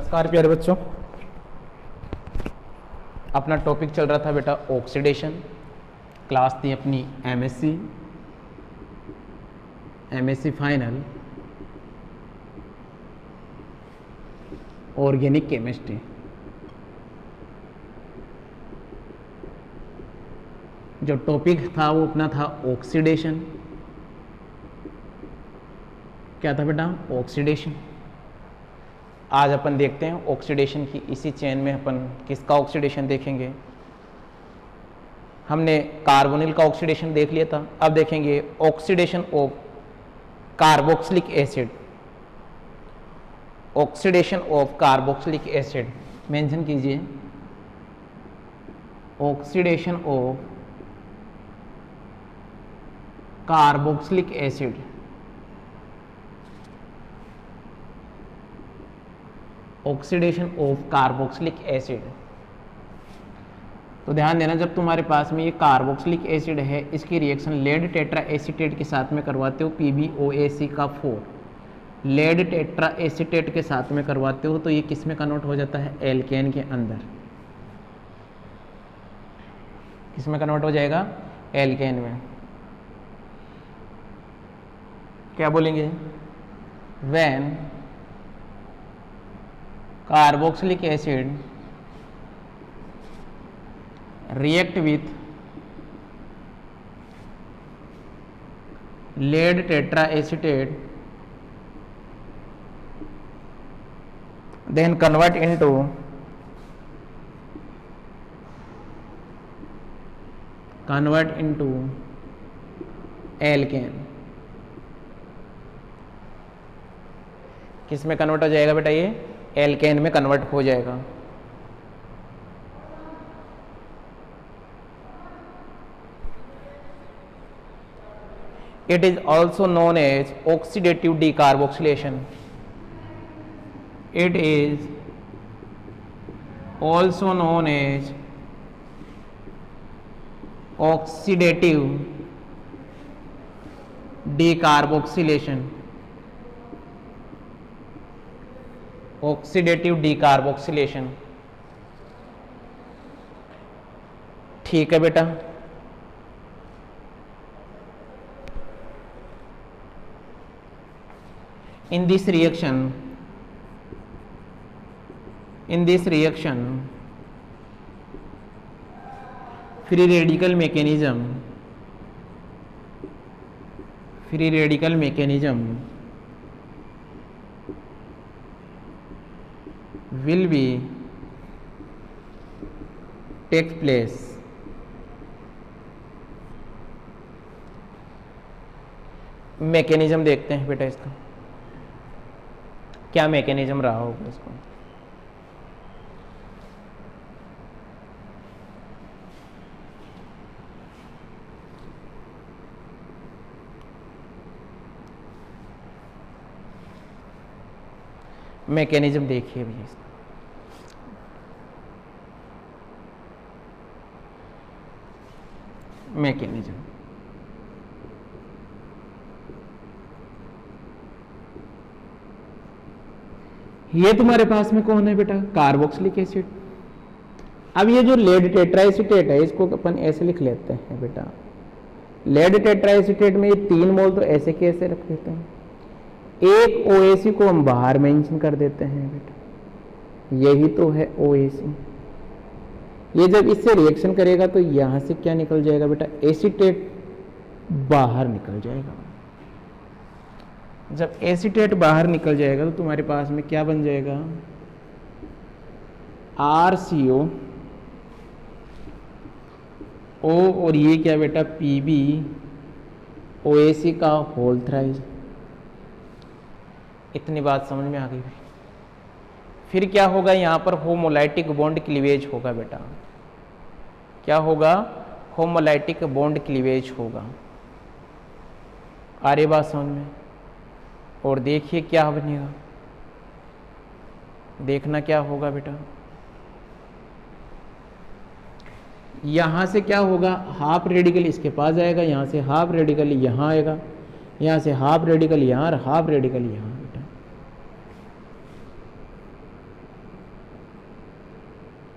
नमस्कार प्यारे बच्चों, अपना टॉपिक चल रहा था बेटा ऑक्सीडेशन। क्लास थी अपनी एमएससी फाइनल ऑर्गेनिक केमिस्ट्री। जो टॉपिक था वो अपना था ऑक्सीडेशन। क्या था बेटा? ऑक्सीडेशन। आज अपन देखते हैं ऑक्सीडेशन की। इसी चेन में अपन किसका ऑक्सीडेशन देखेंगे? हमने कार्बोनिल का ऑक्सीडेशन देख लिया था, अब देखेंगे oxidation of carboxylic acid. Oxidation of carboxylic acid mention कीजिए। Oxidation of carboxylic acid. Oxidation of carboxylic acid. तो ध्यान देना, जब तुम्हारे पास में ये कार्बोक्सिलिक एसिड है, इसकी रिएक्शन लेड टेट्रा एसीटेट के साथ में करवाते हो, PbOAc का 4 लेड टेट्रा एसीटेट के साथ में करवाते हो, तो ये किस में कन्वर्ट हो जाता है? एल्केन के अंदर। किस में कन्वर्ट हो जाएगा? एल्केन में। क्या बोलेंगे? When carboxylic acid react with lead tetraacetate, then convert into alkane। किस में कन्वर्ट हो जाएगा बेटा? ये एल्केन में कन्वर्ट हो जाएगा। It is also known as oxidative decarboxylation. It is also known as oxidative decarboxylation. Oxidative decarboxylation. ठीक है बेटा। In this reaction, free radical mechanism will be take place। Mechanism देखते हैं बेटा इसका, क्या मैकेनिज्म रहा होगा इसको। मैकेनिज्म देखिए भैया इसका। मैकेनिज्म ये तुम्हारे पास में कौन है बेटा? Carboxylic acid. अब ये जो लेड टेट्राएसीटेट है, इसको अपन ऐसे लिख लेते हैं बेटा। लेड टेट्राएसीटेट में ये 3 मोल तो ऐसे कैसे रख देते हैं, एक OAc को हम बाहर मेंशन कर देते हैं बेटा। यही तो है OAc। ये जब इससे रिएक्शन करेगा तो यहां से क्या निकल जाएगा बेटा? एसीटेट बाहर निकल जाएगा। जब एसीटेट बाहर निकल जाएगा तो तुम्हारे पास में क्या बन जाएगा? RCO O, और ये क्या बेटा? PbOAc का होल थ्राइस। इतनी बात समझ में आ गई। फिर क्या होगा? यहां पर होमोलाइटिक बॉन्ड क्लीवेज होगा बेटा। क्या होगा? होमोलाइटिक बॉन्ड क्लीवेज होगा। आ रही बात समझ में? और देखिए क्या बनेगा, देखना क्या होगा बेटा। यहां से क्या होगा? हाफ रेडिकल इसके पास जाएगा, यहां से हाफ रेडिकल यहां आएगा, यहां से हाफ रेडिकल यहां और हाफ रेडिकल यहां बेटा।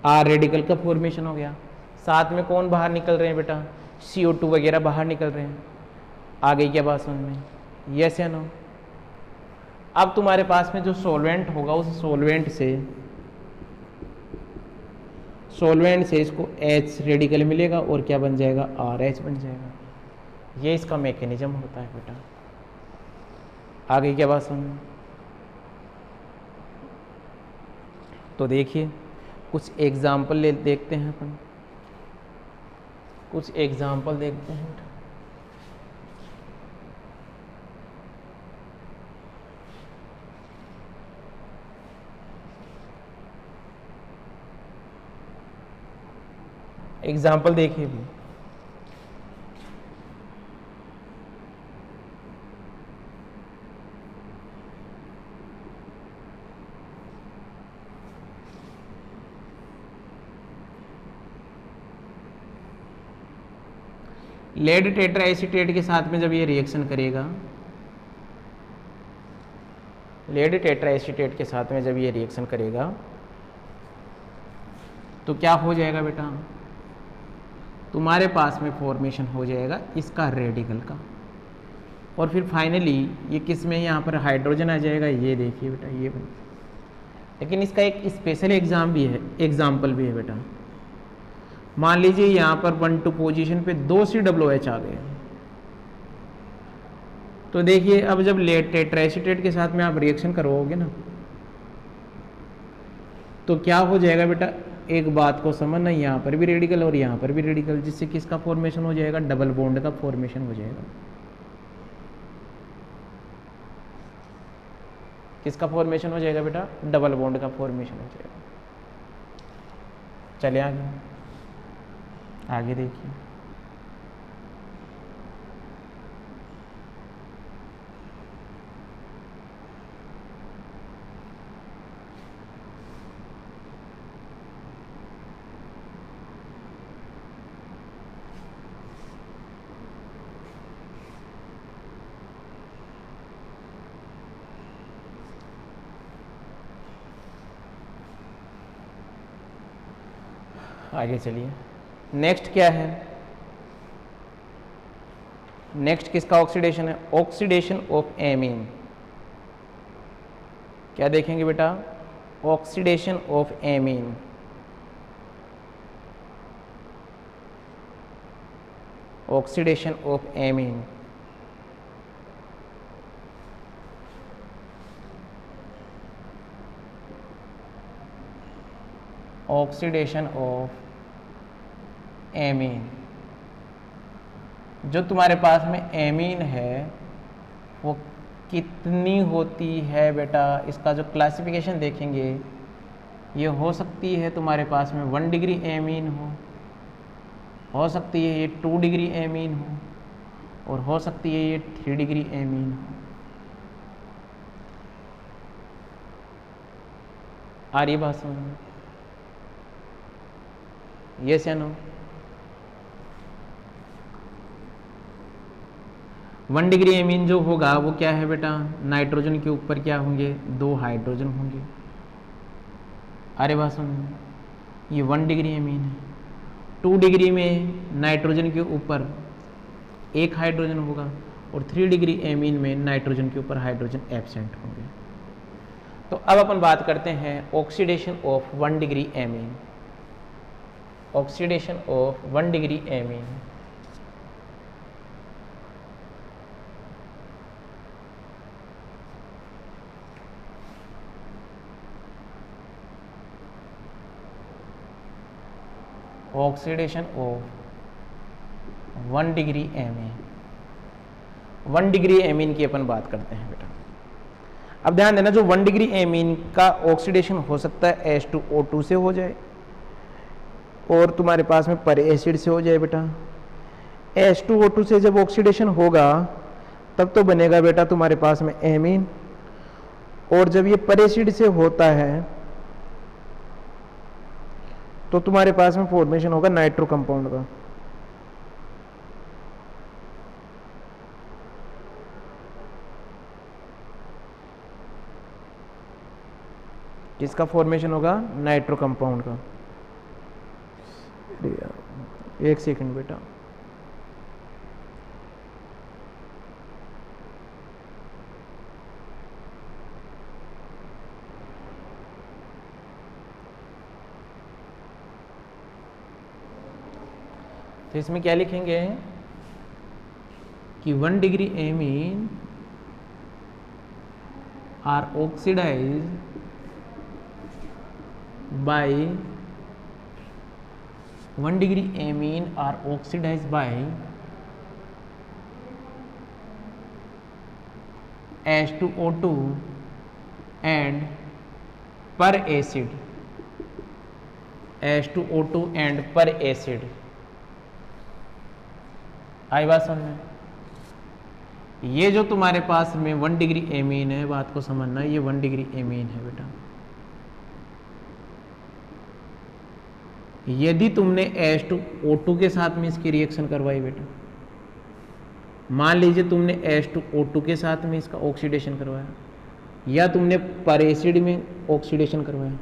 आर रेडिकल का फॉर्मेशन हो गया। साथ में कौन बाहर निकल रहे हैं बेटा, CO2 वगैरह बाहर निकल रहे हैं। आ गई क्या बात समझ में, यस या नो। अब तुम्हारे पास में जो सॉल्वेंट होगा उस सॉल्वेंट से इसको H रेडिकल मिलेगा और क्या बन जाएगा, RH बन जाएगा। ये इसका मैकेनिज्म होता है बेटा। आ गई क्या बात समझ में। तो देखिए कुछ एग्जाम्पल देखते हैं अपन, कुछ एग्जाम्पल देखते हैं। एग्जाम्पल देखिए भी, लेड टेट्राएसीटेट के साथ में जब ये रिएक्शन करेगा, लेड टेट्राएसीटेट के साथ में जब ये रिएक्शन करेगा तो क्या हो जाएगा बेटा, तुम्हारे पास में फॉर्मेशन हो जाएगा इसका रेडिकल का, और फिर फाइनली ये किस में यहाँ पर हाइड्रोजन आ जाएगा। ये देखिए बेटा ये बन, लेकिन इसका एक स्पेशल एग्जाम्पल भी है बेटा। मान लीजिए यहाँ पर 1,2 पोजीशन पे 2 COOH आ गए, तो देखिए अब जब लेड टेट्राएसीटेट के साथ में आप रिएक्शन करवाओगे ना तो क्या हो जाएगा बेटा, एक बात को समझना, यहाँ पर भी रेडिकल और यहाँ पर भी रेडिकल, जिससे किसका फॉर्मेशन हो जाएगा, डबल बॉन्ड का फॉर्मेशन हो जाएगा। किसका फॉर्मेशन हो जाएगा बेटा, डबल बॉन्ड का फॉर्मेशन हो जाएगा। चले आगे, आगे देखिए, आगे चलिए। नेक्स्ट क्या है, नेक्स्ट किसका ऑक्सीडेशन है, ऑक्सीडेशन ऑफ एमीन। क्या देखेंगे बेटा, oxidation of amine. Oxidation of amine, oxidation of amine. जो तुम्हारे पास में एमीन है वो कितनी होती है बेटा, इसका जो क्लासिफिकेशन देखेंगे, ये हो सकती है तुम्हारे पास में 1 डिग्री एमीन हो सकती है ये 2 डिग्री एमीन हो, और हो सकती है ये 3 डिग्री एमीन हो। आ रही बात समझ में, यस या नो। 1 डिग्री एमीन जो होगा वो क्या है बेटा, नाइट्रोजन के ऊपर क्या होंगे, 2 हाइड्रोजन होंगे। अरे बात समझ, ये 1 डिग्री एमीन है। 2 डिग्री में नाइट्रोजन के ऊपर 1 हाइड्रोजन होगा, और 3 डिग्री एमीन में नाइट्रोजन के ऊपर हाइड्रोजन एब्सेंट होंगे। तो अब अपन बात करते हैं oxidation of 1 degree amine. Oxidation of 1 degree amine, oxidation of 1 degree amine. 1 degree amine की अपन बात करते हैं बेटा। अब ध्यान देना, जो 1 डिग्री एमीन का ऑक्सीडेशन हो सकता है H2O2 से हो जाए, और तुम्हारे पास में पर एसिड से हो जाए बेटा। H2O2 से जब ऑक्सीडेशन होगा तब तो बनेगा बेटा तुम्हारे पास में एमीन, और जब ये पर एसिड से होता है तो तुम्हारे पास में फॉर्मेशन होगा नाइट्रो कंपाउंड का। किसका फॉर्मेशन होगा, नाइट्रो कंपाउंड का। एक सेकंड बेटा। तो इसमें क्या लिखेंगे कि 1 degree amine are oxidize by 1 degree amine are oxidize by H2O2 and per acid, H2O2 and per acid। आई बात समझ में? ये जो तुम्हारे पास में 1 डिग्री एमीन है, बात को समझना, ये 1 डिग्री एमीन है बेटा। यदि तुमने H2O2 के साथ में इसकी रिएक्शन करवाई बेटा, मान लीजिए तुमने H2O2 के साथ में इसका ऑक्सीडेशन करवाया या तुमने पर एसिड में ऑक्सीडेशन करवाया,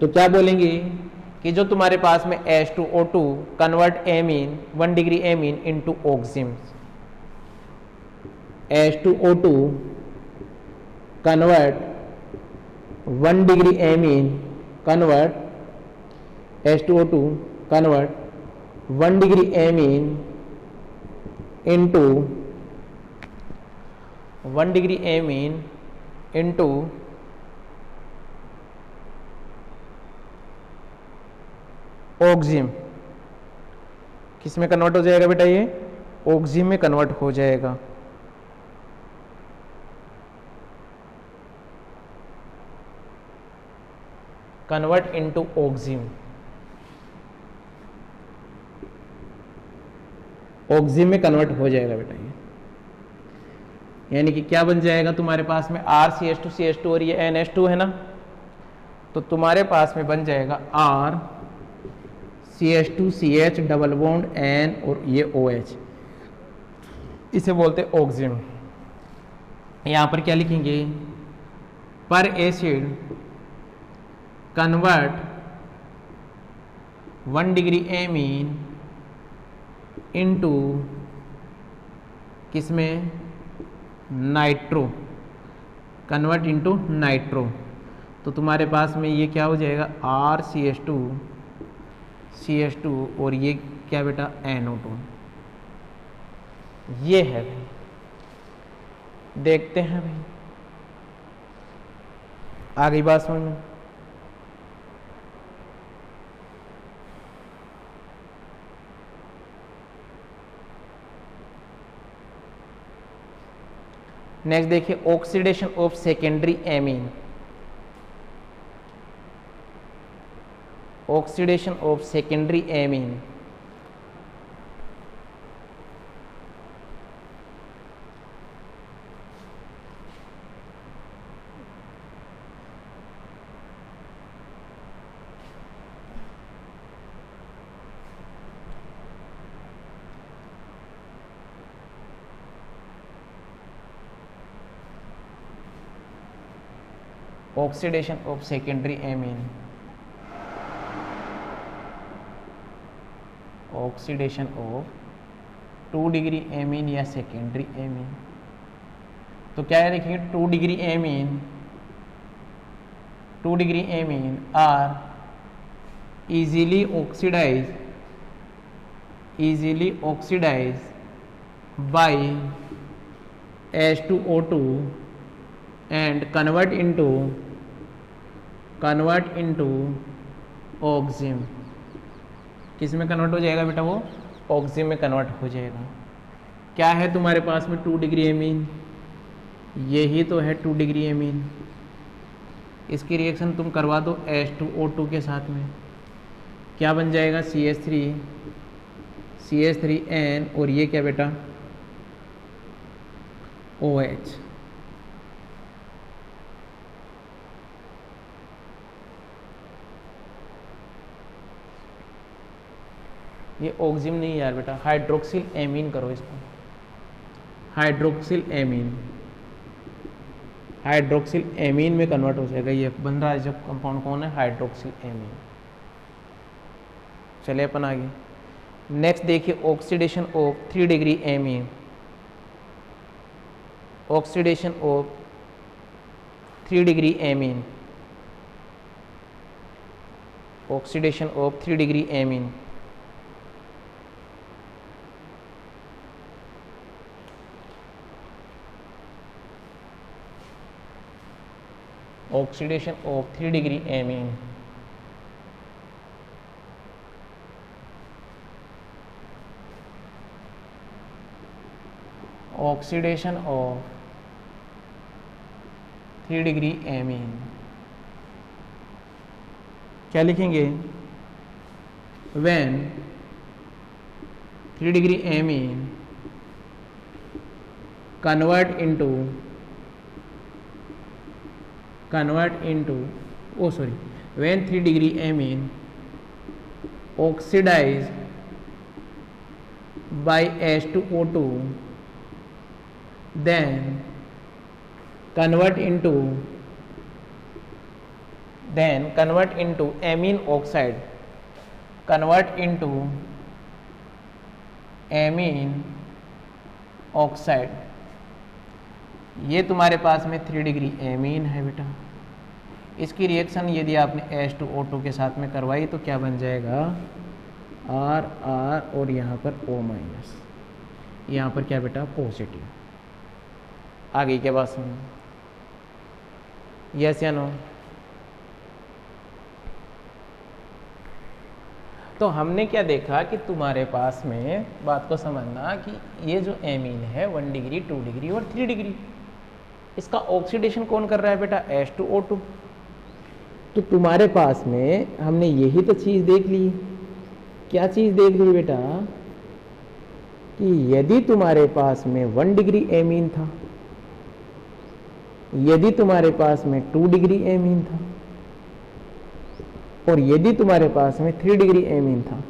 तो क्या बोलेंगे कि जो तुम्हारे पास में H2O2 convert amine 1 degree amine into oxime, H2O2 convert 1 degree amine convert H2O2 convert 1 degree amine into 1 degree amine into oxime. किस में कन्वर्ट हो जाएगा बेटा? ये ऑक्सिम में कन्वर्ट हो जाएगा। कन्वर्ट इनटू ऑक्सिम, ऑक्सिम में कन्वर्ट हो जाएगा बेटा ये। यानी कि क्या बन जाएगा तुम्हारे पास में RCH2CH2 और ये NH2 है ना, तो तुम्हारे पास में बन जाएगा RCH2CH डबल बॉन्ड N और ये OH, इसे बोलते हैं ऑक्सिम। यहां पर क्या लिखेंगे? पर acid convert 1 degree amine into किसमें? Nitro, convert into nitro. तो तुम्हारे पास में ये क्या हो जाएगा? RCH2CH2 और ये क्या बेटा? NO2। ये है भाई, देखते हैं भाई आ गई बात समझ में? नेक्स्ट देखिए, oxidation of secondary amine. Oxidation of secondary amine, oxidation of secondary amine, oxidation of 2 degree amine या सेकेंडरी एमीन। तो क्या है देखिए, 2 degree amine, 2 degree amine are easily oxidize by H2O2 and convert into oxime. किस में convert हो जाएगा बेटा? वो ऑक्सिम में कन्वर्ट हो जाएगा। क्या है तुम्हारे पास में 2 डिग्री एमीन? यही तो है 2 डिग्री एमीन। इसकी रिएक्शन तुम करवा दो H2O2 के साथ में, क्या बन जाएगा? CH3N और ये क्या बेटा? OH। ये ऑक्सिम नहीं यार बेटा, हाइड्रोक्सिल एमीन करो इसको। हाइड्रोक्सिल एमीन में कन्वर्ट हो जाएगा। ये बन रहा है जो कंपाउंड कौन है? Hydroxyl amine. चलिए अपन आगे नेक्स्ट देखिए oxidation of 3 degree amine, oxidation of 3 degree amine, oxidation of 3 degree amine. Oxidation of 3 degree amine, oxidation of 3 degree amine. क्या लिखेंगे? When 3 degree amine convert into when 3 degree amine oxidized by H2O2 then convert into amine oxide, convert into amine oxide। ये तुम्हारे पास में 3 degree amine है बेटा। इसकी reaction यदि आपने H2O2 के साथ में करवाई तो क्या बन जाएगा? R R और यहाँ पर O माइनस, यहाँ पर क्या बेटा? पॉजिटिव। आगे क्या बात सुनो, यस या नो? तो हमने क्या देखा कि तुम्हारे पास में बात को समझना कि ये जो एमीन है 1 डिग्री 2 डिग्री और 3 डिग्री, इसका ऑक्सीडेशन कौन कर रहा है बेटा? H2O2। तो तुम्हारे पास में हमने यही तो चीज देख ली। क्या चीज देख ली बेटा? कि यदि तुम्हारे पास में 1 डिग्री एमीन था, यदि तुम्हारे पास में 2 डिग्री एमीन था और यदि तुम्हारे पास में 3 डिग्री एमीन था,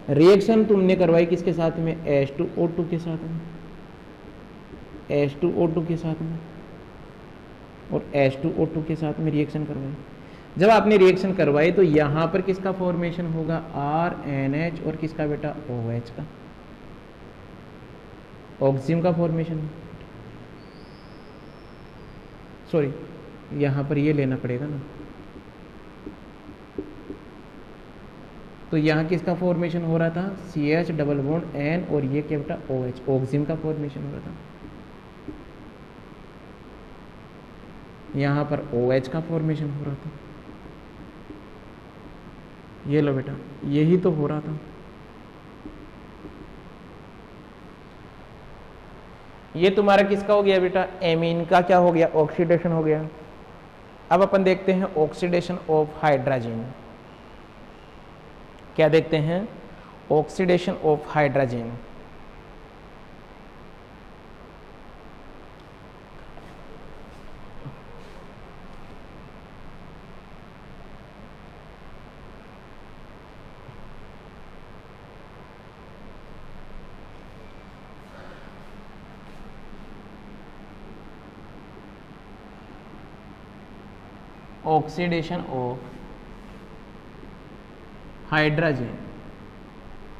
रिएक्शन तुमने करवाई किसके साथ में? H2O2 के साथ में, H2O2 के साथ में और H2O2 के साथ में रिएक्शन करवाई। जब आपने रिएक्शन करवाई तो यहां पर किसका फॉर्मेशन होगा? RNH और किसका बेटा? OH का, ऑक्सीजन का फॉर्मेशन। सॉरी, यहां पर ये लेना पड़ेगा ना। तो यहाँ किसका फॉर्मेशन हो रहा था? CH डबल बॉन्ड N और ये क्या बेटा? OH, ऑक्सीजन का फॉर्मेशन हो रहा था। यहाँ पर OH का फॉर्मेशन हो रहा था। ये लो बेटा, यही तो हो रहा था। ये तुम्हारा किसका हो गया बेटा? एमीन का क्या हो गया? ऑक्सीडेशन हो गया। अब अपन देखते हैं ऑक्सीडेशन ऑफ हाइड्रोजन। क्या देखते हैं? Oxidation of hydrogen. Oxidation of hydrogen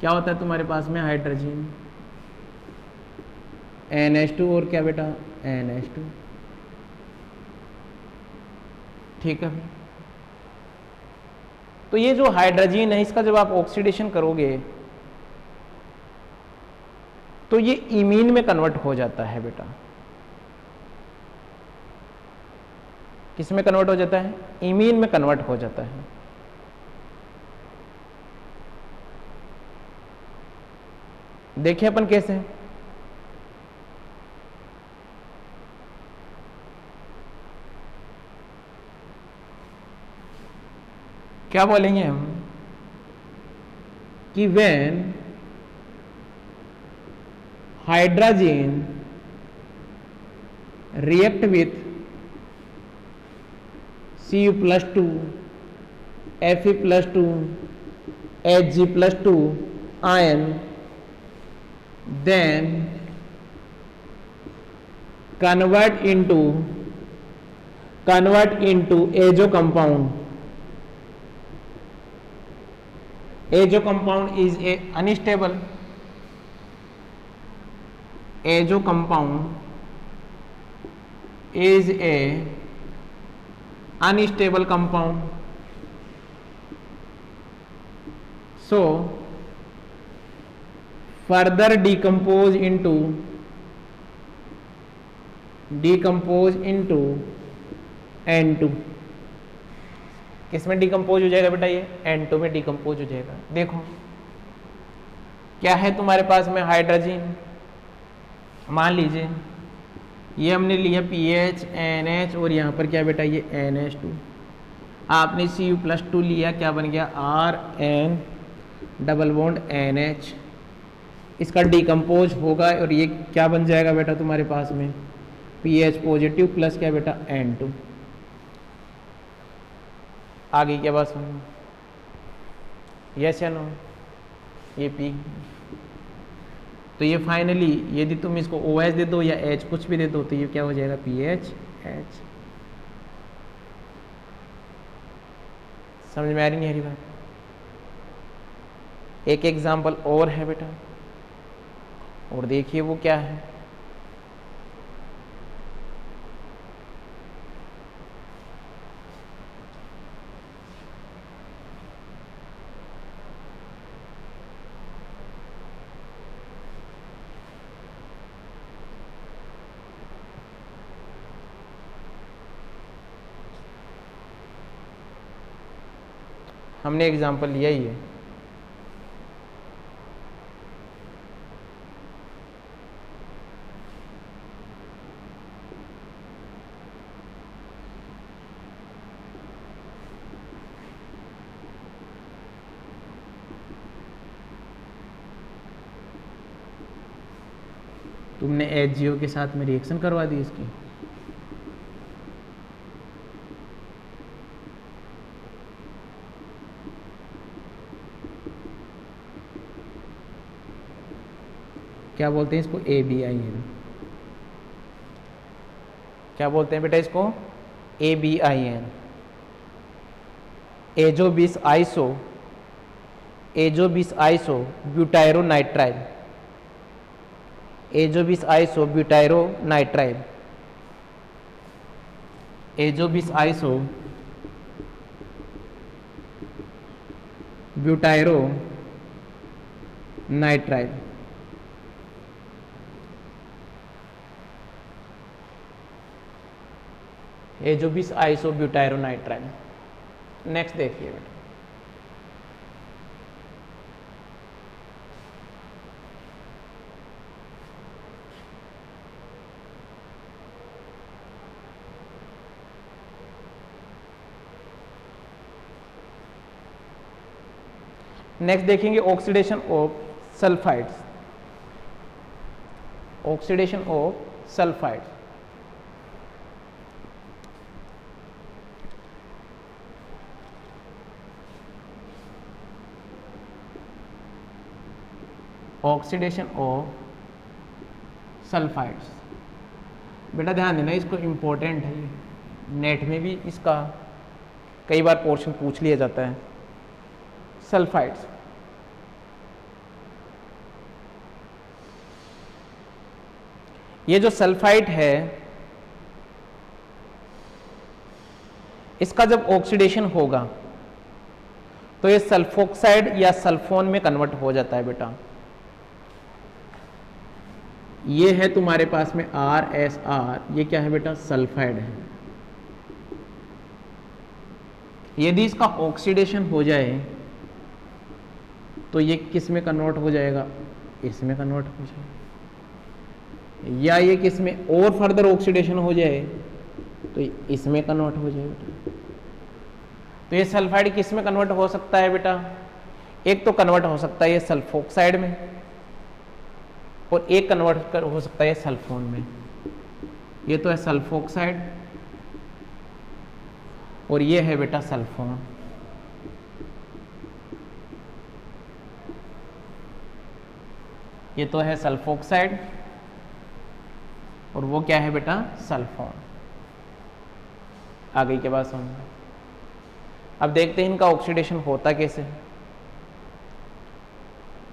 क्या होता है तुम्हारे पास में? हाइड्रोजन NH2 और क्या बेटा? NH2। ठीक है। तो ये जो हाइड्रोजन है इसका जब आप ऑक्सीडेशन करोगे तो ये इमीन में कन्वर्ट हो जाता है बेटा। किस में कन्वर्ट हो जाता है? इमीन में कन्वर्ट हो जाता है। देखिए अपन कैसे, क्या बोलेंगे हम कि when hydrogen react with Cu+2 Fe+2 Hg+2 ion, then convert into convert into azo compound. Azo compound is a unstable. Azo compound is a unstable compound. So further decompose into N2. किसमें decompose हो जाएगा बेटा? ये N2 में decompose हो जाएगा। देखो क्या है तुम्हारे पास में हाइड्रोजन, मान लीजिए ये हमने लिया PH NH और यहाँ पर क्या बेटा ये NH2, आपने Cu+2 लिया, क्या बन गया RN डबल बॉन्ड NH, इसका डिकम्पोज होगा और ये क्या बन जाएगा बेटा तुम्हारे पास में PH पॉजिटिव प्लस क्या बेटा N2। आगे क्या बात सुनो, यस या नो? ये P, तो ये फाइनली यदि तुम इसको OH दे दो या H कुछ भी दे दो तो ये क्या हो जाएगा PHH। समझ में आ रही नहीं आ रही बात? एक एग्जाम्पल और है बेटा, और देखिए वो क्या है। हमने एग्जाम्पल लिया ही है। तुमने HGO के साथ में रिएक्शन करवा दी इसकी। क्या बोलते हैं इसको? ABIN। क्या बोलते हैं बेटा इसको? ABIN, azo bis iso butyronitrile, azobis iso butyronitrile, azobis iso butyronitrile. Azobis iso butyronitrile. Next देखिए बेटा, नेक्स्ट देखेंगे oxidation of sulphides. Oxidation of sulphides, oxidation of sulphides. बेटा ध्यान देना, इसको इम्पोर्टेंट है, नेट में भी इसका कई बार पोर्शन पूछ लिया जाता है। सल्फाइड्स, ये जो सल्फाइड है इसका जब ऑक्सीडेशन होगा तो ये सल्फोक्साइड या सल्फोन में कन्वर्ट हो जाता है बेटा। ये है तुम्हारे पास में RSR, ये क्या है बेटा? सल्फाइड है। यदि इसका ऑक्सीडेशन हो जाए तो ये किस में कन्वर्ट हो जाएगा? इसमें कन्वर्ट हो जाएगा। या ये किस में और फर्दर ऑक्सीडेशन हो जाए तो इसमें कन्वर्ट हो जाए बेटा। तो ये सल्फाइड किस में कन्वर्ट हो सकता है बेटा? एक तो कन्वर्ट हो सकता है ये सल्फोक्साइड में, और एक कन्वर्ट हो सकता है सल्फोन में। ये तो है सल्फोक्साइड और ये है बेटा सल्फोन। ये तो है सल्फोक्साइड और वो क्या है बेटा? सल्फोन। आ गई क्या बात समझ में? अब देखते हैं इनका ऑक्सीडेशन होता कैसे,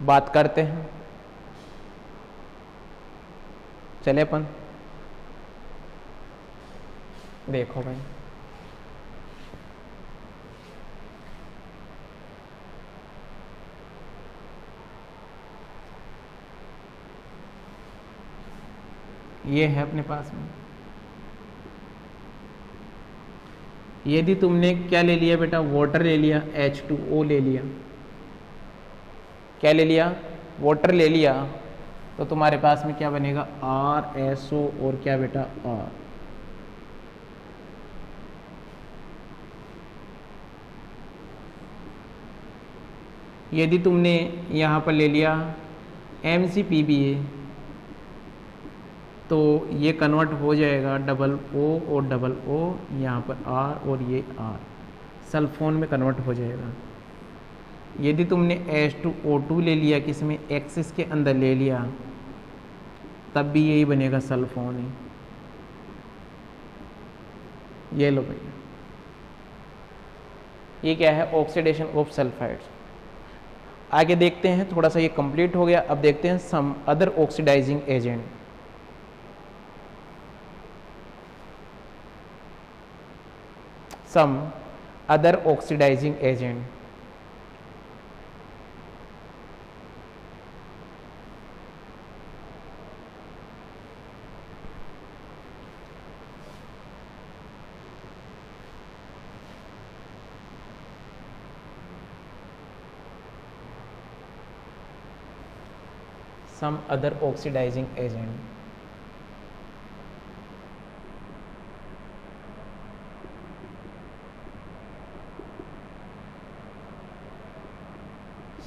बात करते हैं। चले अपन देखो भाई, ये है अपने पास में। यदि तुमने क्या ले लिया बेटा, वाटर ले लिया, H2O ले लिया, क्या ले लिया, वाटर ले लिया, तो तुम्हारे पास में क्या बनेगा, RSO और क्या बेटा, R। यदि तुमने यहाँ पर ले लिया MgPBA, तो ये कन्वर्ट हो जाएगा डबल O और डबल O, यहाँ पर R और ये R, सल्फोन में कन्वर्ट हो जाएगा। यदि तुमने H2O2 ले लिया, किस में, एक्सिस के अंदर ले लिया, तब भी यही बनेगा, सल्फोन ही। ये लो भैया, ये क्या है, ऑक्सीडेशन ऑफ सल्फाइड्स। आगे देखते हैं, थोड़ा सा ये कंप्लीट हो गया। अब देखते हैं some other oxidizing agent. Some other oxidizing agent. Some other oxidizing agent।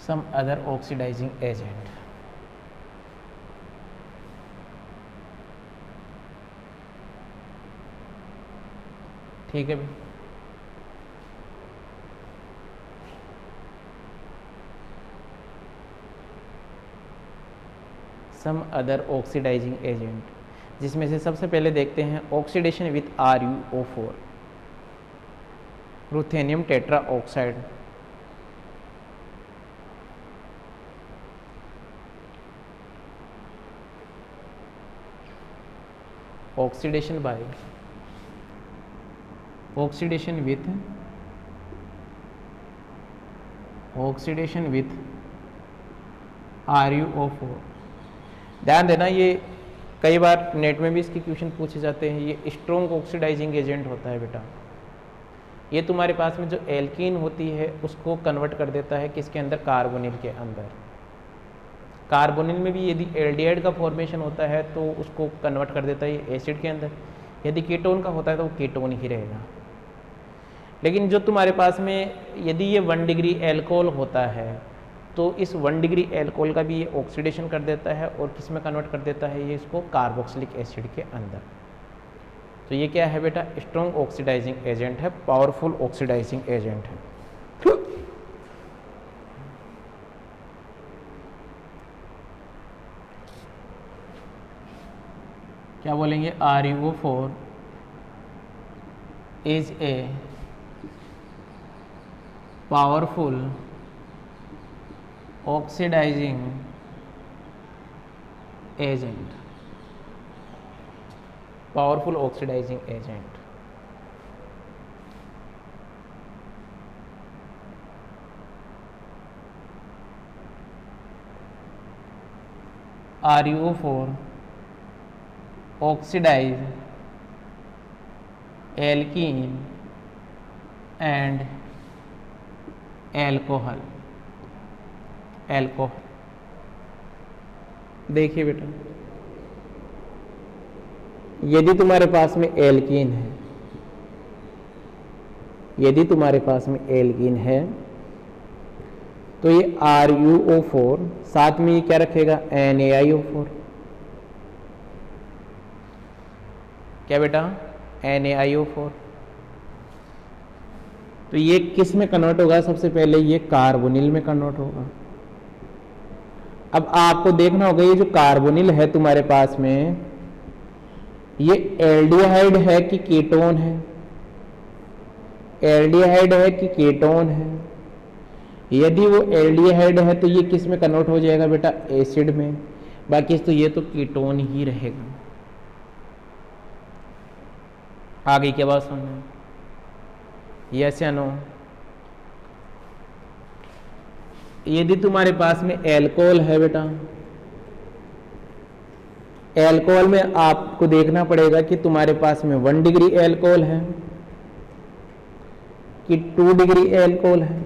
Some other oxidizing agent। ठीक है भाई, सम अदर ऑक्सीडाइजिंग एजेंट, जिसमें से सबसे पहले देखते हैं oxidation with RuO4, ruthenium tetra oxide. Oxidation by oxidation with RuO4। ध्यान देना, ये कई बार नेट में भी इसके क्वेश्चन पूछे जाते हैं। ये स्ट्रॉन्ग ऑक्सीडाइजिंग एजेंट होता है बेटा। ये तुम्हारे पास में जो एल्कीन होती है उसको कन्वर्ट कर देता है किसके अंदर, कार्बोनिल के अंदर। कार्बोनिल में भी यदि एल्डिहाइड का फॉर्मेशन होता है तो उसको कन्वर्ट कर देता है ये एसिड के अंदर। यदि कीटोन का होता है तो वो कीटोन ही रहेगा। लेकिन जो तुम्हारे पास में यदि ये 1 डिग्री एल्कोहल होता है तो इस 1 डिग्री एल्कोहल का भी ये ऑक्सीडेशन कर देता है और किस में कन्वर्ट कर देता है, ये इसको कार्बोक्सिलिक एसिड के अंदर। तो ये क्या है बेटा, स्ट्रॉन्ग ऑक्सीडाइजिंग एजेंट है, पावरफुल ऑक्सीडाइजिंग एजेंट है। क्या बोलेंगे, RuO4 is a powerful oxidizing agent, powerful oxidizing agent. RuO4 oxidize alkene and alcohol। देखिए बेटा, यदि तुम्हारे पास में एल्कीन है, यदि तुम्हारे पास में एल्कीन है तो ये RuO4 साथ में ये क्या रखेगा, NaIO4। क्या बेटा, NaIO4। तो ये किस में कन्वर्ट होगा, सबसे पहले ये कार्बोनिल में कन्वर्ट होगा। अब आपको देखना होगा ये जो कार्बोनिल है तुम्हारे पास में, ये एल्डिहाइड है कि कीटोन है। एल्डिहाइड है कि कीटोन है। यदि वो एल्डिहाइड है तो ये किस में कन्वर्ट हो जाएगा बेटा, एसिड में। बाकी तो ये तो कीटोन ही रहेगा। आगे क्या बात सुनना, यस या नो। यदि तुम्हारे पास में एल्कोहल है बेटा, एल्कोहल में आपको देखना पड़ेगा कि तुम्हारे पास में 1 डिग्री एल्कोहल है कि 2 डिग्री एल्कोहल है।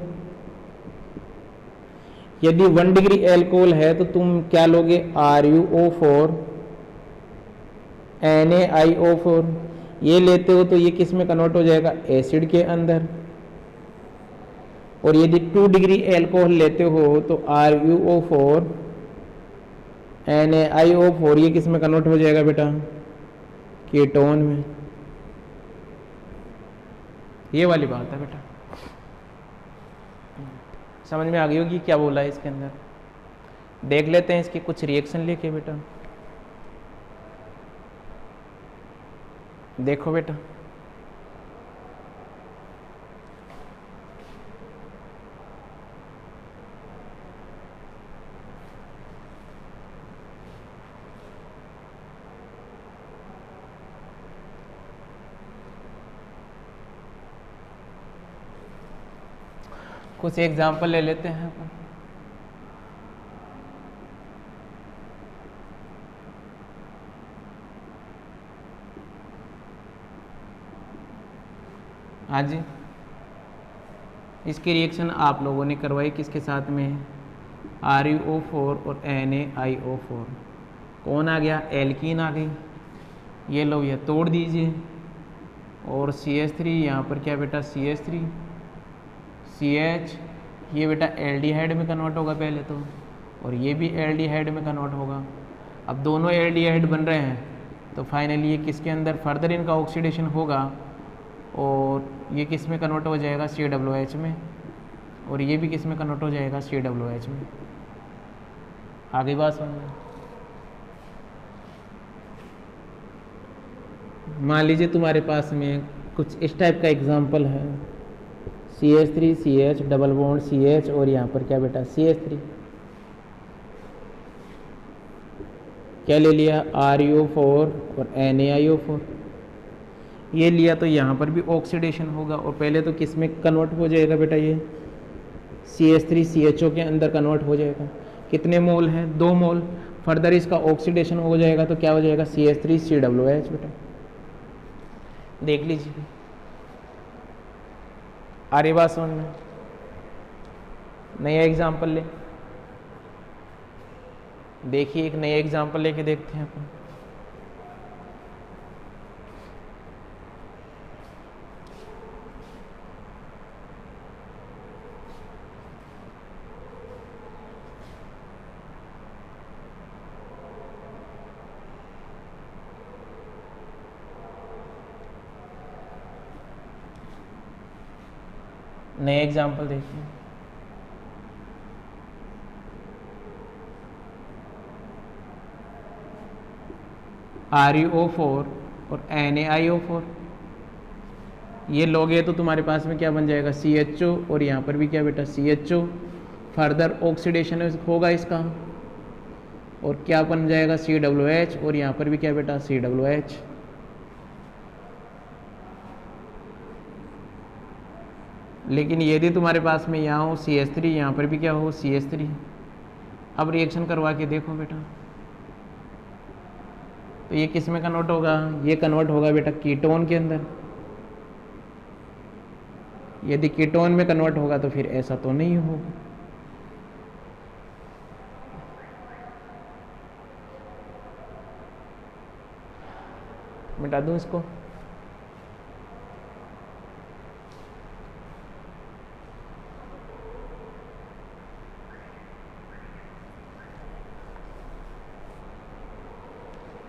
यदि 1 डिग्री एल्कोहल है तो तुम क्या लोगे, RuO4 NaIO4 ये लेते हो तो ये किस में कन्वर्ट हो जाएगा, एसिड के अंदर। और यदि 2 डिग्री एल्कोहल लेते हो तो RuO4 NaIO4 ये किस में कन्वर्ट हो जाएगा बेटा, कीटोन में। ये वाली बात है बेटा, समझ में आ गई होगी क्या बोला है इसके अंदर। देख लेते हैं इसके कुछ रिएक्शन लेके बेटा। देखो बेटा, कुछ एग्जाम्पल ले लेते हैं अपन। हाँ जी, इसकी रिएक्शन आप लोगों ने करवाई किसके साथ में, RuO4 और NaIO4। कौन आ गया, एल्कीन आ गई। ये लो ये तोड़ दीजिए और CH3 यहाँ पर क्या बेटा, CH3 CH ये बेटा एल्डिहाइड में कन्वर्ट होगा पहले तो, और ये भी एल्डिहाइड में कन्वर्ट होगा। अब दोनों एल्डिहाइड बन रहे हैं तो फाइनली ये किसके अंदर फर्दर इनका ऑक्सीडेशन होगा और ये किस में कन्वर्ट हो जाएगा, COH में। और ये भी किस में कन्वर्ट हो जाएगा, COH में। आगे बात समझ। मान लीजिए तुम्हारे पास में कुछ इस टाइप का एग्जाम्पल है, CH3 CH double bond CH और यहाँ पर क्या बेटा, CH3। क्या ले लिया, RuO4 और NaIO4 ये लिया। तो यहाँ पर भी ऑक्सीडेशन होगा और पहले तो किस में कन्वर्ट हो जाएगा बेटा, ये CH3 CHO के अंदर कन्वर्ट हो जाएगा। कितने मोल हैं, 2 मोल। फर्दर इसका ऑक्सीडेशन हो जाएगा तो क्या हो जाएगा, CH3 COH बेटा। देख लीजिए, अरे बात समझ में। नया एग्जाम्पल ले, देखिए एक नया एग्जाम्पल लेके देखते हैं अपन। नए एग्जाम्पल देखिए। RuO4 और NaIO4 ये लोगे तो तुम्हारे पास में क्या बन जाएगा, CHO और यहाँ पर भी क्या बेटा, CHO। फर्दर ऑक्सीडेशन होगा इसका और क्या बन जाएगा, COH और यहाँ पर भी क्या बेटा, COH। लेकिन यदि तुम्हारे पास में यहाँ हो CH3, यहाँ पर भी क्या हो, CH3। अब रिएक्शन करवा के देखो बेटा, तो ये किस में कन्वर्ट होगा, ये कन्वर्ट होगा बेटा कीटोन के अंदर। यदि कीटोन में कन्वर्ट होगा तो फिर ऐसा तो नहीं होगा। मिटा दूं इसको,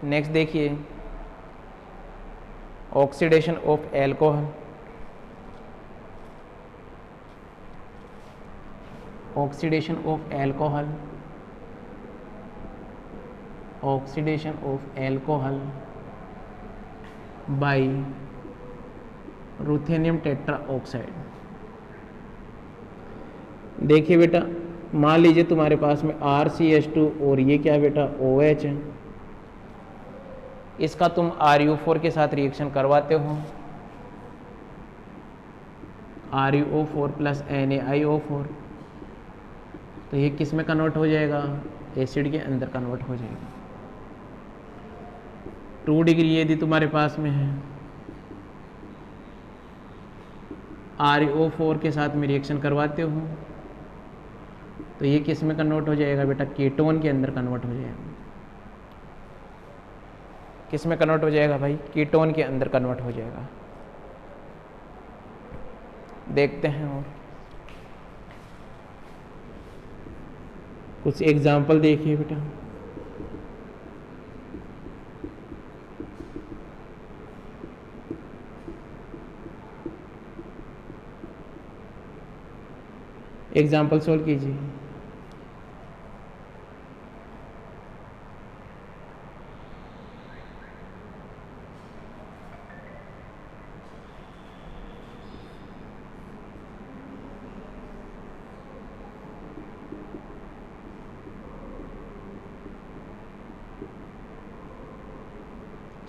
नेक्स्ट देखिए, oxidation of alcohol. Oxidation of alcohol, oxidation of alcohol by ruthenium tetra oxide. देखिए बेटा, मान लीजिए तुम्हारे पास में RCH2 और ये क्या है बेटा, OH है। इसका तुम RuO4 के साथ रिएक्शन करवाते हो, RuO4 प्लस NaIO4, तो ये किस में कन्वर्ट हो जाएगा, एसिड के अंदर कन्वर्ट हो जाएगा। 2 डिग्री यदि तुम्हारे पास में है, RuO4 के साथ में रिएक्शन करवाते हो, तो ये किस में कन्वर्ट हो जाएगा बेटा, कीटोन के अंदर कन्वर्ट हो जाएगा। किस में कन्वर्ट हो जाएगा भाई, कीटोन के अंदर कन्वर्ट हो जाएगा। देखते हैं और कुछ एग्जाम्पल देखिए बेटा। एग्जाम्पल सोल्व कीजिए।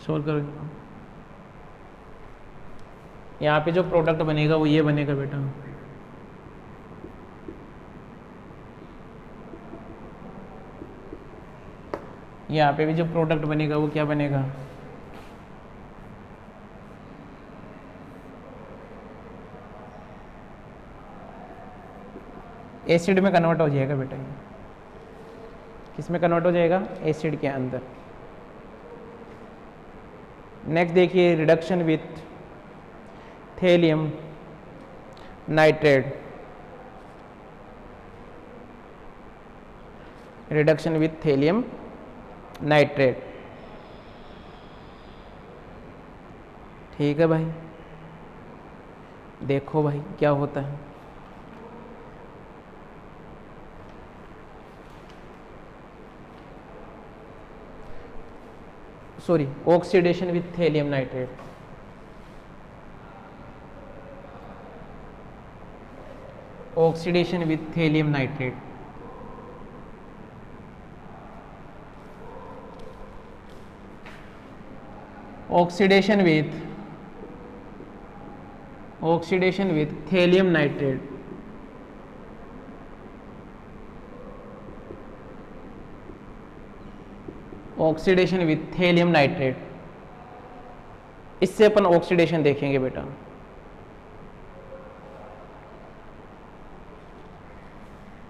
सोल्व करो। यहाँ पे जो प्रोडक्ट बनेगा वो ये बनेगा बेटा, यहाँ पे भी जो प्रोडक्ट बनेगा वो क्या बनेगा, एसिड में कन्वर्ट हो जाएगा बेटा। ये किस में कन्वर्ट हो जाएगा, एसिड के अंदर। नेक्स्ट देखिए, reduction with thallium nitrate. Reduction with thallium nitrate. ठीक है भाई, देखो भाई क्या होता है। Sorry, oxidation with thallium nitrate. Oxidation with thallium nitrate. Oxidation with thallium nitrate. Oxidation with thallium nitrate. इससे अपन ऑक्सीडेशन देखेंगे बेटा।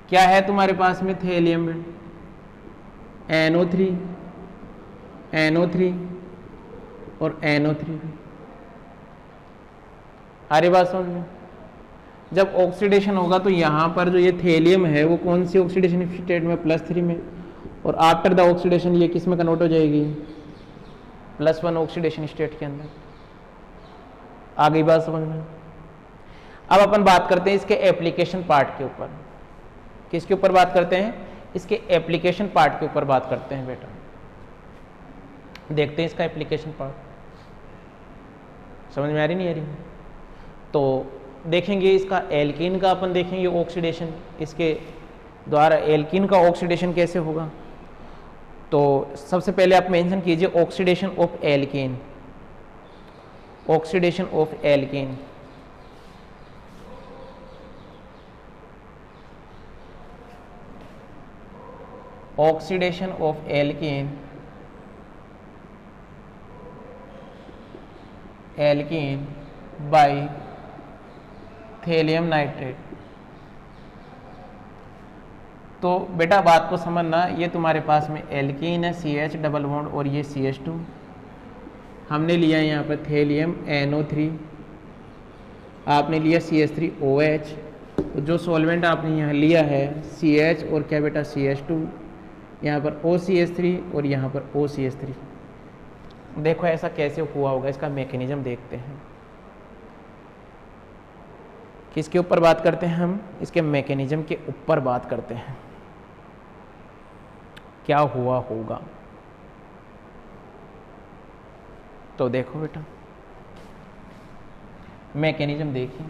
क्या है तुम्हारे पास में थैलियम में, NO3 और NO3। अरे बात समझ में, जब ऑक्सीडेशन होगा तो यहाँ पर जो ये थैलियम है वो कौन सी ऑक्सीडेशन स्टेट में, +3 में, और आफ्टर द ऑक्सीडेशन ये किस में कन्वर्ट हो जाएगी, +1 ऑक्सीडेशन स्टेट के अंदर। आ गई बात समझ में। अब अपन बात करते हैं इसके एप्लीकेशन पार्ट के ऊपर। किसके ऊपर बात करते हैं, इसके एप्लीकेशन पार्ट के ऊपर बात करते हैं बेटा। देखते हैं इसका एप्लीकेशन पार्ट, समझ में आ रही नहीं आ रही। तो देखेंगे इसका एल्कीन का अपन देखेंगे ऑक्सीडेशन, इसके द्वारा एल्कीन का ऑक्सीडेशन कैसे होगा। तो सबसे पहले आप मेंशन कीजिए oxidation of alkene. Oxidation of alkene, oxidation of alkene, alkene by thallium nitrate. तो बेटा बात को समझना, ये तुम्हारे पास में एल्कीन है, CH डबल बॉन्ड, और ये CH2 हमने लिया यहाँ पर थैलियम NO3, आपने लिया CH3OH। तो जो सॉल्वेंट आपने यहाँ लिया है CH और क्या बेटा CH2, यहाँ पर OCH3 और यहाँ पर OCH3। देखो ऐसा कैसे हुआ होगा, इसका मैकेनिज्म देखते हैं। किसके ऊपर बात करते हैं हम, इसके मैकेनिज्म के ऊपर बात करते हैं, क्या हुआ होगा। तो देखो बेटा, मैकेनिज्म देखिए।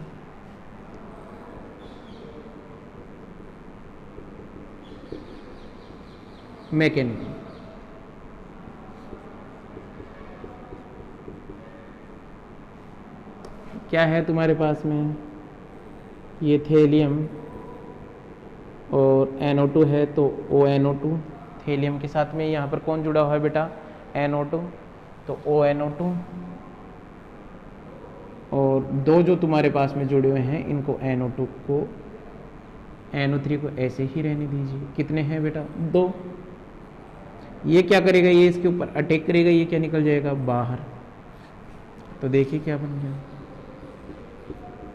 मैकेनिज्म क्या है तुम्हारे पास में, ये थेलियम और NO2 है, तो ONO2 थेलियम के साथ में यहाँ पर कौन जुड़ा हुआ है बेटा, NO2, तो ONO2, और दो जो तुम्हारे पास में जुड़े हुए हैं इनको NO2 को NO3 को ऐसे ही रहने दीजिए। कितने हैं बेटा, 2। ये क्या करेगा, ये इसके ऊपर अटैक करेगा, ये क्या निकल जाएगा बाहर। तो देखिए क्या बन गया,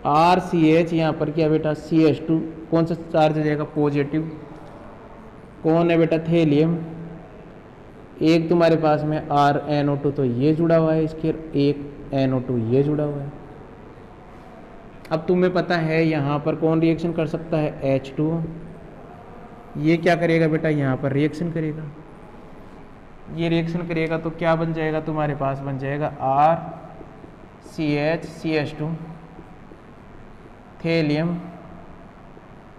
RCH यहाँ पर क्या बेटा CH2, कौन सा चार्ज हो जाएगा, पॉजिटिव। कौन है बेटा, थेलियम। एक तुम्हारे पास में RNO2 तो ये जुड़ा हुआ है इसके, एक NO2 ये जुड़ा हुआ है। अब तुम्हें पता है यहाँ पर कौन रिएक्शन कर सकता है, H2O। ये क्या करेगा बेटा, यहाँ पर रिएक्शन करेगा। ये रिएक्शन करेगा तो क्या बन जाएगा, तुम्हारे पास बन जाएगा RCH CH2 थेलियम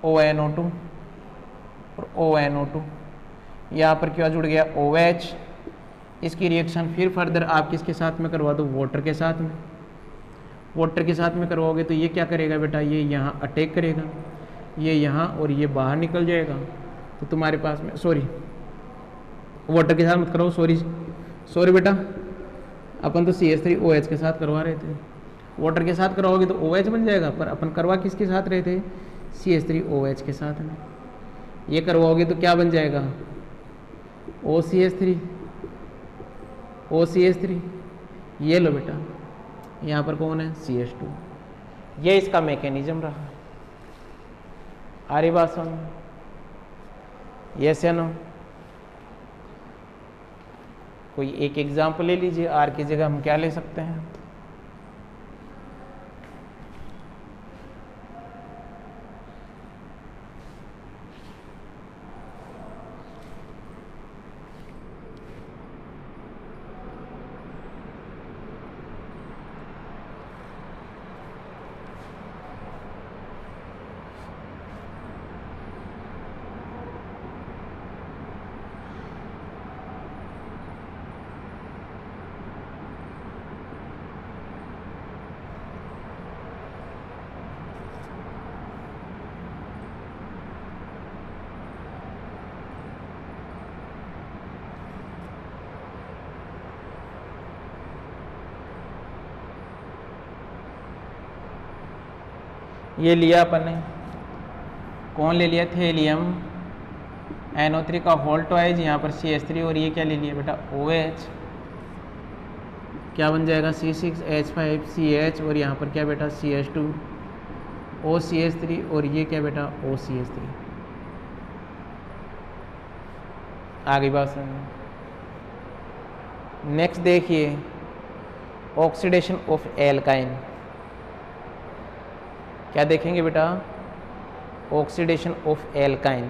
ONO2 और ONO2। यहाँ पर क्या जुड़ गया, OH। इसकी रिएक्शन फिर फर्दर आप किसके साथ में करवा दो, वाटर के साथ में। वाटर के साथ में करवाओगे तो ये क्या करेगा बेटा, ये यहाँ अटैक करेगा, ये यहाँ, और ये बाहर निकल जाएगा। तो तुम्हारे पास में, सॉरी वाटर के साथ मत कराओ, सॉरी बेटा, अपन तो CH3OH के साथ करवा रहे थे। वाटर के साथ करवाओगे तो OH बन जाएगा, पर अपन करवा किसके साथ रहे थे, CH3OH के साथ में। ये करवाओगे तो क्या बन जाएगा, OCH3। ये लो बेटा, यहाँ पर कौन है, CH2। ये इसका मैकेनिज्म रहा। आ रही बात समझ, यस या नो। कोई एक एग्जाम्पल ले लीजिए, R की जगह हम क्या ले सकते हैं, ये लिया अपन ने, कौन ले लिया, थेलियम NO3 का होल ट्वाइज, यहाँ पर CH3, और ये क्या ले लिया बेटा, OH। क्या बन जाएगा, C6H5CH, और यहाँ पर क्या बेटा, CH2 OCH3, और ये क्या बेटा, OCH3। आगे बात समझ। नेक्स्ट देखिए, ऑक्सीडेशन ऑफ एल्काइन। क्या देखेंगे बेटा, oxidation of alkyne.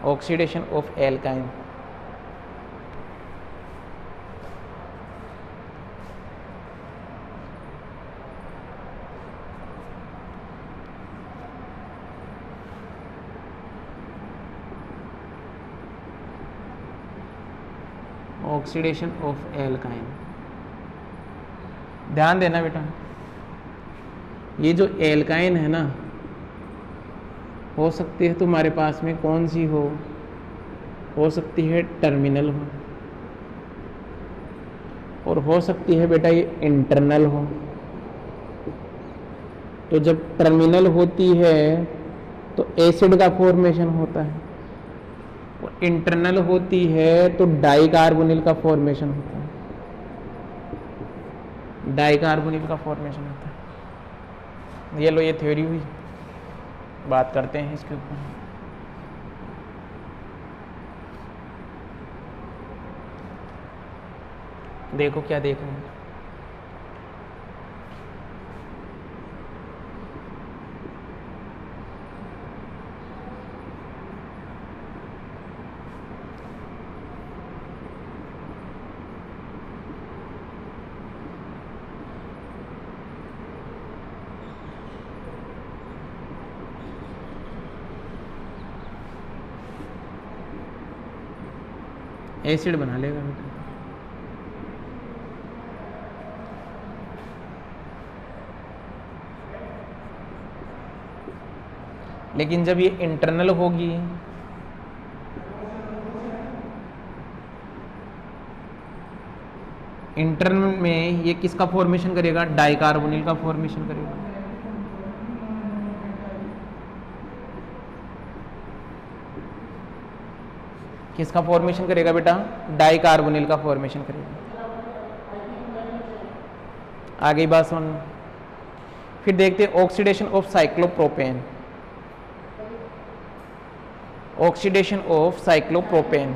Oxidation of alkyne, oxidation of alkyne. ध्यान देना बेटा, ये जो एल्काइन है ना, हो सकती है तुम्हारे पास में कौन सी हो सकती है टर्मिनल हो, और हो सकती है बेटा ये इंटरनल हो। तो जब टर्मिनल होती है तो एसिड का फॉर्मेशन होता है, और इंटरनल होती है तो डाइकार्बोनिल का फॉर्मेशन होता है, डाइकार्बोनिल का फॉर्मेशन होता है। ये लो, ये थ्योरी हुई, बात करते हैं इसके ऊपर। देखो क्या देख रहे हैं, एसिड बना लेगा बेटा। लेकिन जब ये इंटरनल होगी इंटरनल में ये किसका फॉर्मेशन करेगा? डाइकार्बोनिल का फॉर्मेशन करेगा। किसका फॉर्मेशन करेगा बेटा? डाइकार्बोनिल का फॉर्मेशन करेगा। आगे बात सुन। फिर देखते हैं oxidation of cyclopropane. Oxidation of cyclopropane,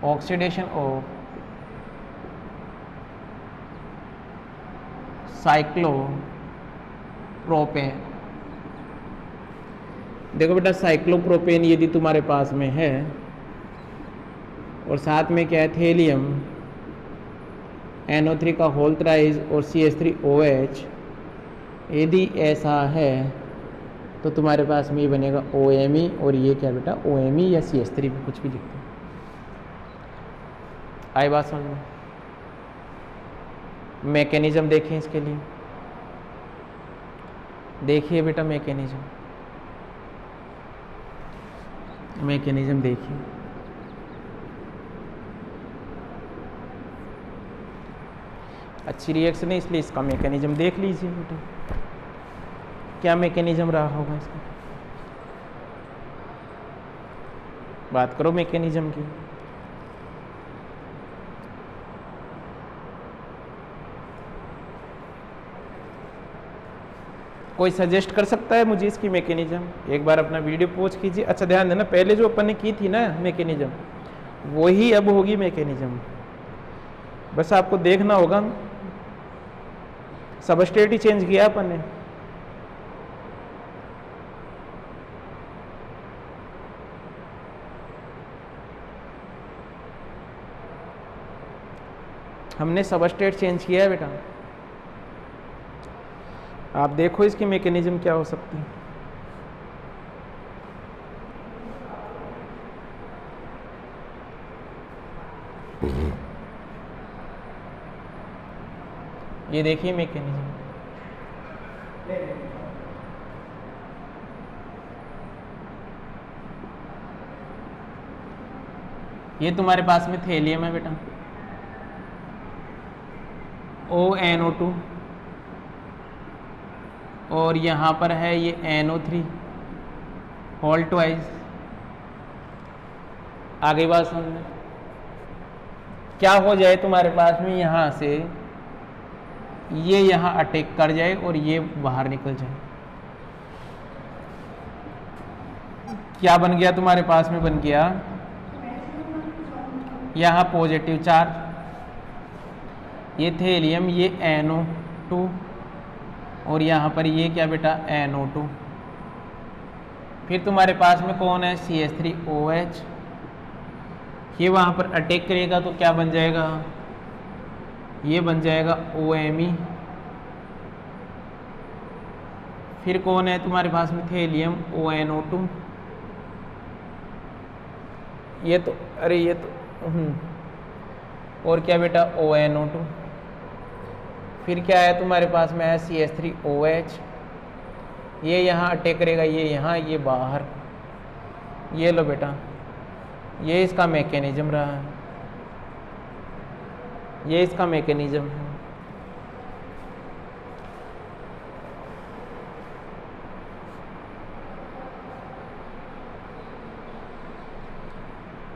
oxidation of cyclopropane. देखो बेटा, साइक्लोप्रोपेन यदि तुम्हारे पास में है और साथ में क्या है? थेलियम NO3 का होल थ्राइस और CH3OH, यदि ऐसा है तो तुम्हारे पास में ये बनेगा OMe, और ये क्या बेटा? OMe या CH3 भी कुछ भी लिखते हैं। आई बात समझ में? मैकेनिज्म देखें इसके लिए। देखिए बेटा मैकेनिज्म देखिए। अच्छी रिएक्शन है इसलिए इसका मैकेनिज्म देख लीजिए बेटा, क्या मैकेनिज्म रहा होगा इसका। बात करो मैकेनिज्म की। कोई सजेस्ट कर सकता है मुझे इसकी मैकेनिज्म? एक बार अपना वीडियो पॉज कीजिए। अच्छा ध्यान देना, पहले जो अपन ने की थी ना मैकेनिज्म, वही अब होगी मैकेनिज्म। बस आपको देखना होगा, सबस्ट्रेट ही चेंज किया अपन ने। हमने सबस्ट्रेट चेंज किया है बेटा। आप देखो इसकी मैकेनिज्म क्या हो सकती है। ये देखिए मैकेनिज्म। ये तुम्हारे पास में थेलियम है बेटा, ONO2, और यहाँ पर है ये NO3 होल ट्वाइस। आगे बात सुन। क्या हो जाए तुम्हारे पास में, यहाँ से ये यहाँ अटैक कर जाए और ये बाहर निकल जाए। क्या बन गया तुम्हारे पास में? बन गया यहाँ पॉजिटिव चार्ज, ये थेलियम, ये NO2, और यहाँ पर ये क्या बेटा? NO2। फिर तुम्हारे पास में कौन है? CH3OH। ये वहाँ पर अटैक करेगा तो क्या बन जाएगा? ये बन जाएगा OMe। फिर कौन है तुम्हारे पास में? Thallium, ONO2। ये तो अरे ये तो और क्या बेटा? ONO2। फिर क्या है तुम्हारे पास में? है CH3OH। ये यहाँ अटैक करेगा, ये यहाँ, ये बाहर। ये लो बेटा, ये इसका मैकेनिज्म रहा है, ये इसका मैकेनिज्म है।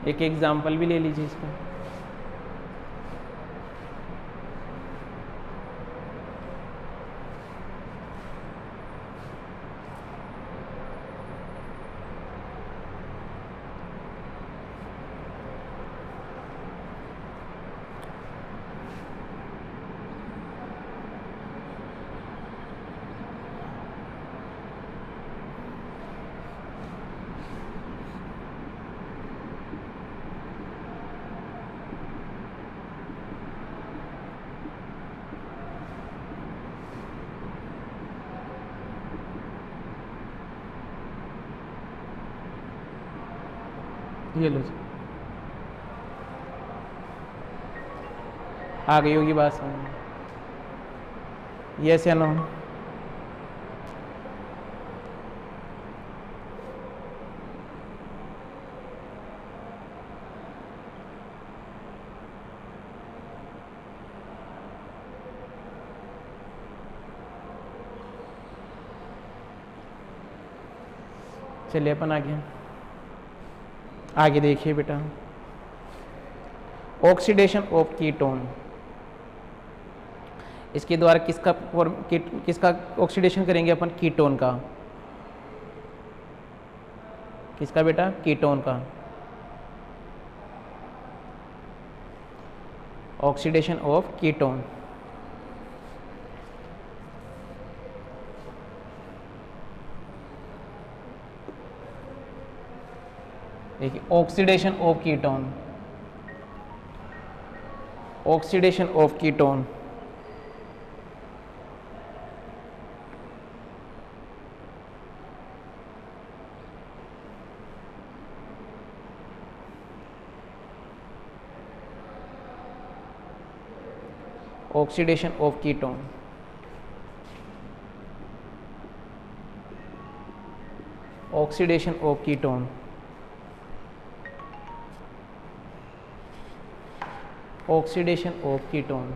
एक एग्जाम्पल भी ले लीजिए इसका। ये लो जी, आ गई होगी बात समझ में? यस या नो? चलिए अपन आगे देखिए बेटा, ऑक्सीडेशन ऑफ कीटोन, इसके द्वारा किसका ऑक्सीडेशन करेंगे अपन? कीटोन का। किसका बेटा? कीटोन का। ऑक्सीडेशन ऑफ कीटोन, देखिए oxidation of ketone, oxidation of ketone, oxidation of ketone, oxidation of ketone, oxidation of ketone,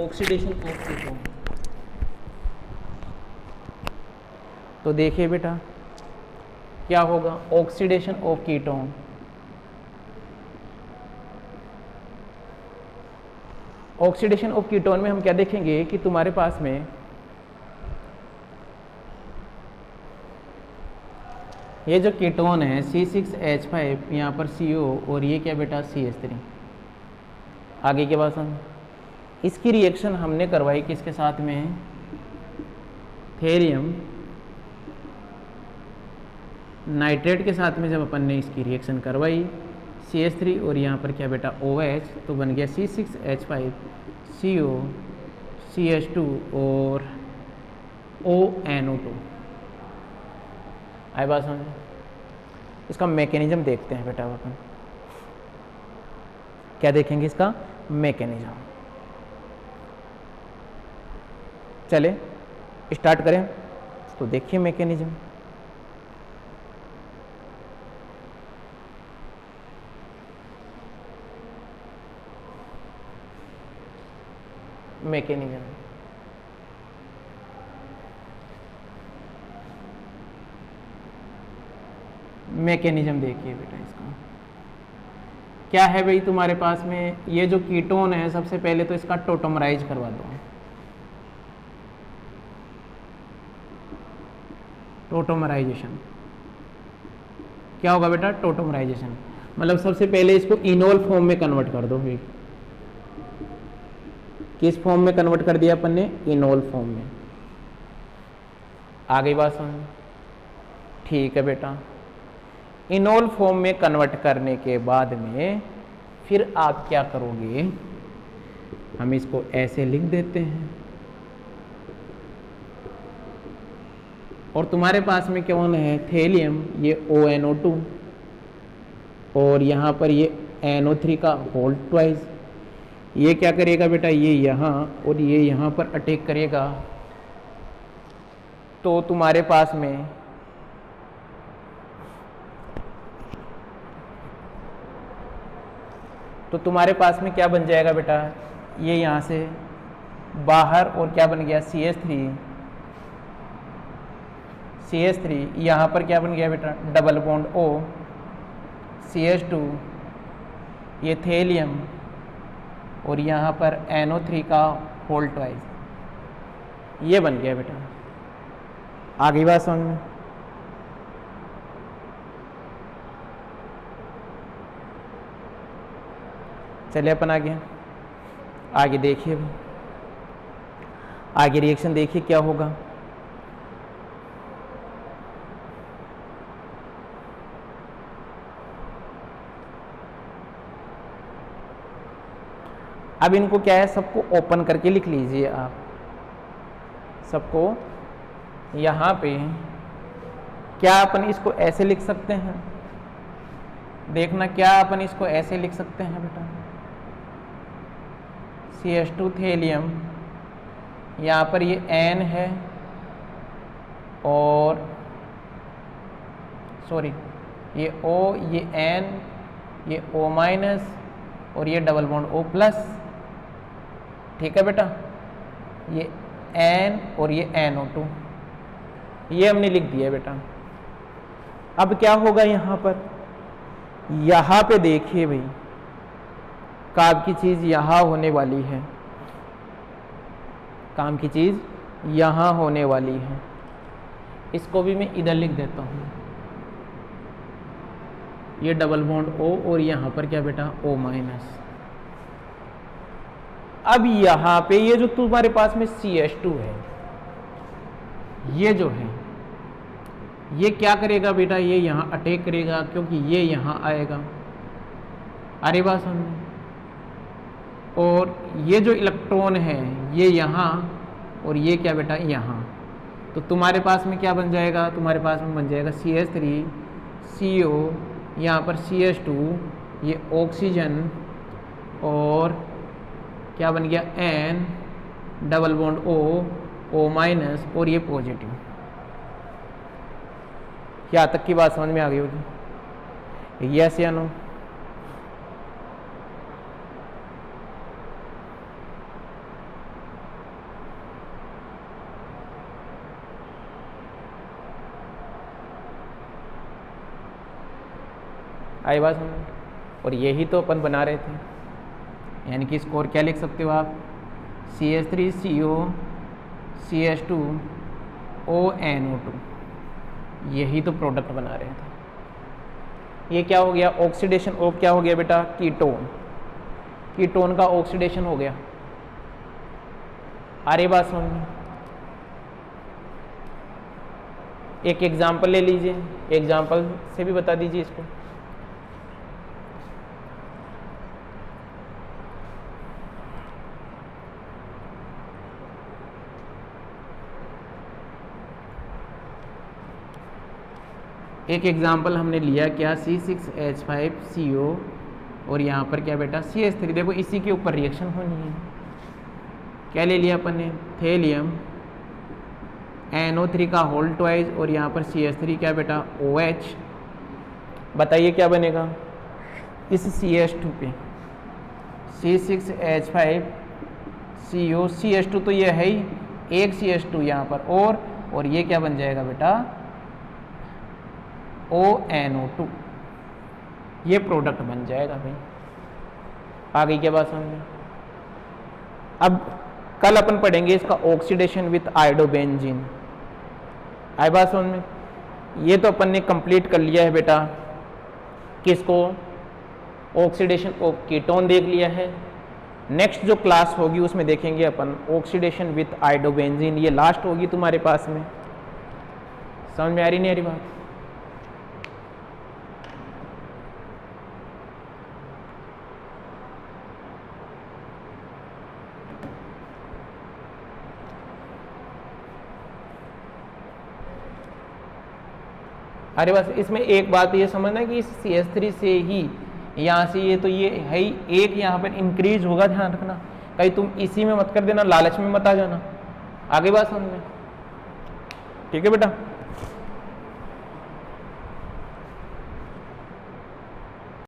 oxidation of ketone. तो देखिए बेटा क्या होगा? Oxidation of ketone, oxidation of ketone में हम क्या देखेंगे कि तुम्हारे पास में ये जो कीटोन है C6H5, यहाँ पर CO और ये क्या बेटा? CH3। आगे के बाद हम इसकी रिएक्शन हमने करवाई किसके साथ में? थेरियम नाइट्रेट के साथ में जब अपन ने इसकी रिएक्शन करवाई CH3 और यहाँ पर क्या बेटा? OH, तो बन गया C6H5 CO CH2 और ONO2। आई बात समझ? इसका मैकेनिज्म देखते हैं बेटा अपन, क्या देखेंगे इसका मैकेनिज्म। चले स्टार्ट करें, तो देखिए मैकेनिज्म। मैकेनिज्म मैकेनिज्म देखिए बेटा इसका क्या है भाई? तुम्हारे पास में ये जो कीटोन है, सबसे पहले तो इसका टोटोमराइज करवा दो। टोटोमराइजेशन क्या होगा बेटा? टोटोमराइजेशन मतलब सबसे पहले इसको इनोल फॉर्म में कन्वर्ट कर दो। भाई किस फॉर्म में कन्वर्ट कर दिया अपन ने? इनोल फॉर्म में। आ गई बात समझ? ठीक है बेटा, इनोल फॉर्म में कन्वर्ट करने के बाद में फिर आप क्या करोगे? हम इसको ऐसे लिख देते हैं, और तुम्हारे पास में कौन है? थेलियम, ये ONO2 और यहाँ पर ये NO3 का होल ट्वाइस। ये क्या करेगा बेटा? ये यहाँ और ये यहाँ पर अटैक करेगा, तो तुम्हारे पास में क्या बन जाएगा बेटा? ये यहाँ से बाहर, और क्या बन गया? CH3 यहाँ पर क्या बन गया बेटा? डबल बॉन्ड O, CH2, ये थेलियम और यहाँ पर NO3 का होल ट्वाइस, ये बन गया बेटा। आगे बात समझ में? चलिए अपन आगे देखिए। आगे रिएक्शन देखिए क्या होगा। अब इनको क्या है, सबको ओपन करके लिख लीजिए आप। सबको यहाँ पे क्या अपन इसको ऐसे लिख सकते हैं, देखना क्या अपन इसको ऐसे लिख सकते हैं बेटा, CH2 थेलियम, यहाँ पर ये N है और सॉरी ये O, ये N, ये O माइनस और ये डबल बॉन्ड O प्लस। ठीक है बेटा, ये N और ये NO2, ये हमने लिख दिया है बेटा। अब क्या होगा यहाँ पर, यहाँ पे देखिए भाई, काम की चीज यहाँ होने वाली है, काम की चीज यहाँ होने वाली है। इसको भी मैं इधर लिख देता हूँ, ये डबल बॉन्ड O और यहाँ पर क्या बेटा O माइनस। अब यहाँ पे ये जो तुम्हारे पास में CH2 है, ये जो है ये क्या करेगा बेटा, ये यहाँ अटैक करेगा क्योंकि ये यहाँ आएगा, अरे बात समझे। और ये जो इलेक्ट्रॉन है ये यहाँ और ये क्या बेटा यहाँ, तो तुम्हारे पास में क्या बन जाएगा, तुम्हारे पास में बन जाएगा CH3 CO, यहाँ पर CH2, ये ऑक्सीजन और क्या बन गया N, double bond O minus और ये पॉजिटिव। क्या तक की बात समझ में आ गई होगी, यस या नो। आई बात समझ। और यही तो अपन बना रहे थे, यानी कि स्कोर क्या लिख सकते हो आप, CH3 CO CH2 ONO2, यही तो प्रोडक्ट बना रहे थे। ये क्या हो गया, ऑक्सीडेशन ऑफ क्या हो गया बेटा, कीटोन, कीटोन का ऑक्सीडेशन हो गया। अरे बात समझ में। एक एग्जाम्पल ले लीजिए, एग्जाम्पल से भी बता दीजिए इसको। एक एग्जाम्पल हमने लिया क्या, C6H5CO और यहाँ पर क्या बेटा CH3। देखो इसी के ऊपर रिएक्शन होनी है। क्या ले लिया अपन ने, थेलियम NO3 का होल ट्वाइस और यहाँ पर CH3 क्या बेटा OH। बताइए क्या बनेगा इस CH2 पे, C6H5CO CH2 तो ये है ही, एक CH2 यहाँ पर और ये क्या बन जाएगा बेटा ONO2, ये प्रोडक्ट बन जाएगा भाई। आ गई क्या बात समझ में। अब कल अपन पढ़ेंगे इसका ऑक्सीडेशन विथ आयोडोबेंजीन। आई बात समझ में। ये तो अपन ने कंप्लीट कर लिया है बेटा, किसको, ऑक्सीडेशन ऑफ कीटोन देख लिया है। नेक्स्ट जो क्लास होगी उसमें देखेंगे अपन ऑक्सीडेशन विथ आयोडोबेंजीन, ये लास्ट होगी तुम्हारे पास में। समझ में आ रही नहीं आ रही बात। अरे बस इसमें एक बात ये समझना कि इस CH3 से ही यहाँ से ये तो ये है ही एक यहाँ पर इंक्रीज होगा, ध्यान रखना। कहीं तुम इसी में मत कर देना, लालच में मत आ जाना। आगे बात समझ में, ठीक है बेटा।